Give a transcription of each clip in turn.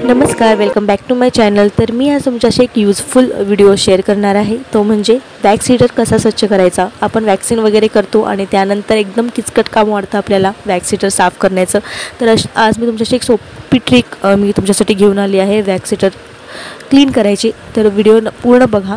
नमस्कार, welcome back to my channel. तर मी आज तुमच्याशी एक यूजफुल व्हिडिओ शेअर करणार आहे। तो म्हणजे वॅक्स हीटर कसा स्वच्छ करायचा। आपण वॅक्सिंग वगैरे करतो आणि त्यानंतर एकदम किचकट काम वाटतं आपल्याला वॅक्स हीटर साफ करण्याचं। तर आज मी तुमच्याशी एक सोपी ट्रिक मी तुमच्यासाठी घेऊन आली आहे वॅक्स हीटर क्लीन करायची। तर व्हिडिओ पूर्ण बघा।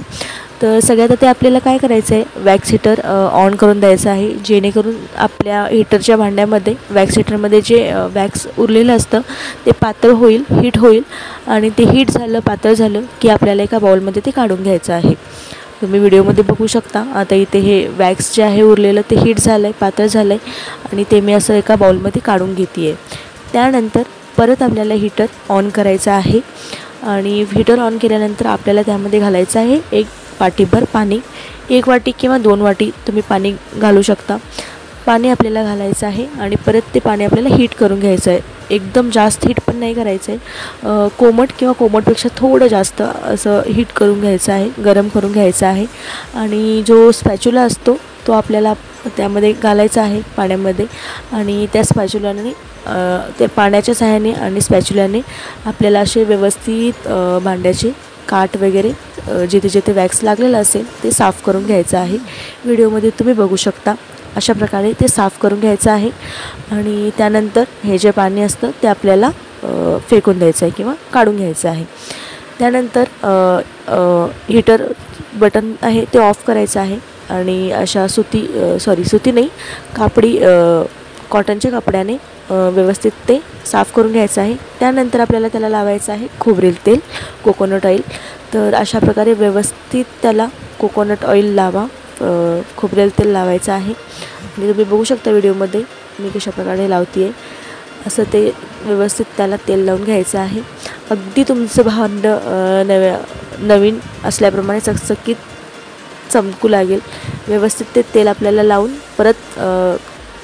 तर सगळ्यात आधी आपल्याला काय करायचं आहे, वॅक्स हीटर ऑन करून द्यायचं आहे, जेणेकरून आपल्या हीटरच्या भांड्यामध्ये वॅक्स हीटरमध्ये जे वॅक्स उरलेलं असतं ते पातळ होईल, हीट होईल आणि ते हीट झालं, पातळ झालं की आपल्याला एका बाउलमध्ये ते काढून घ्यायचं आहे। तुम्ही व्हिडिओमध्ये बघू शकता। आता इथे हे वॅक्स जे आहे उरलेलं ते हीट झालं आहे, पातळ झालं आहे आणि ते मी असं एका बाउलमध्ये काढून घेते आहे। त्यानंतर परत आपल्याला हीटर ऑन करायचं आहे आणि हीटर ऑन केल्यानंतर आपल्याला त्यामध्ये घालायचं आहे एक वाटीभर पाणी। एक वाटी किंवा 2 वाटी तुम्ही पाणी घालू शकता। पाणी आपल्याला घालायचं आहे आणि परत ते पाणी आपल्याला हीट करून घ्यायचं आहे। एकदम जास्त हीट पण नाही करायचं आहे, कोमट किंवा कोमटपेक्षा थोडं जास्त असं हीट करून घ्यायचं आहे, गरम करून घ्यायचं आहे। आणि जो स्पॅच्युला असतो तो आपल्याला त्यामध्ये घालायचा आहे पाण्यामध्ये आणि त्या स्पॅच्युलाने त्या पाण्याच्या सहाय्याने आणि स्पॅच्युलाने आपल्याला असे व्यवस्थित भांड्याचे काठ वगैरे जिथे जिथे वॅक्स लागलेला असेल ते साफ़ करून घ्यायचं आहे। व्हिडिओमध्ये तुम्ही बघू शकता अशा प्रकारे ते साफ़ करून घ्यायचं आहे आणि त्यानंतर हे जे पाणी असतं ते आपल्याला फेकून द्यायचं आहे किंवा काढून घ्यायचं आहे। त्यानंतर हीटर बटन आहे ते ऑफ करायचं आहे आणि अशा सुती नाही, कापडी कॉटनच्या कपड्याने व्यवस्थित ते साफ़ करून घ्यायचं आहे। त्यानंतर आपल्याला त्याला लावायचं आहे खोबरेल तेल, कोकोनट ऑइल। तर अशा प्रकारे व्यवस्थित त्याला कोकोनट ऑइल लावा, खोबरेल तेल लावायचं आहे आणि तुम्ही बघू शकता व्हिडिओमध्ये मी कशा प्रकारे लावते आहे। असं ते व्यवस्थित त्याला तेल लावून घ्यायचं आहे। अगदी तुमचं भांडं नवीन असल्याप्रमाणे चकचकीत चमकू लागेल। व्यवस्थित ते तेल आपल्याला लावून परत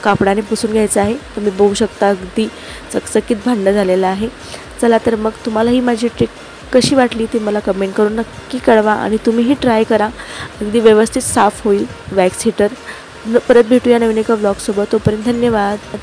कापडाने पुसून घ्यायचं आहे। तुम्ही बघू शकता अगदी चकचकीत भांडं झालेलं आहे। चला तर मग तुम्हाला ही माझी ट्रिक कशी वाटली ते मला कमेंट करून नक्की कळवा आणि तुम्हीही ट्राय करा, अगदी व्यवस्थित साफ होईल वॅक्स हीटर। परत भेटूया नवीन एका ब्लॉगसोबत, तोपर्यंत धन्यवाद।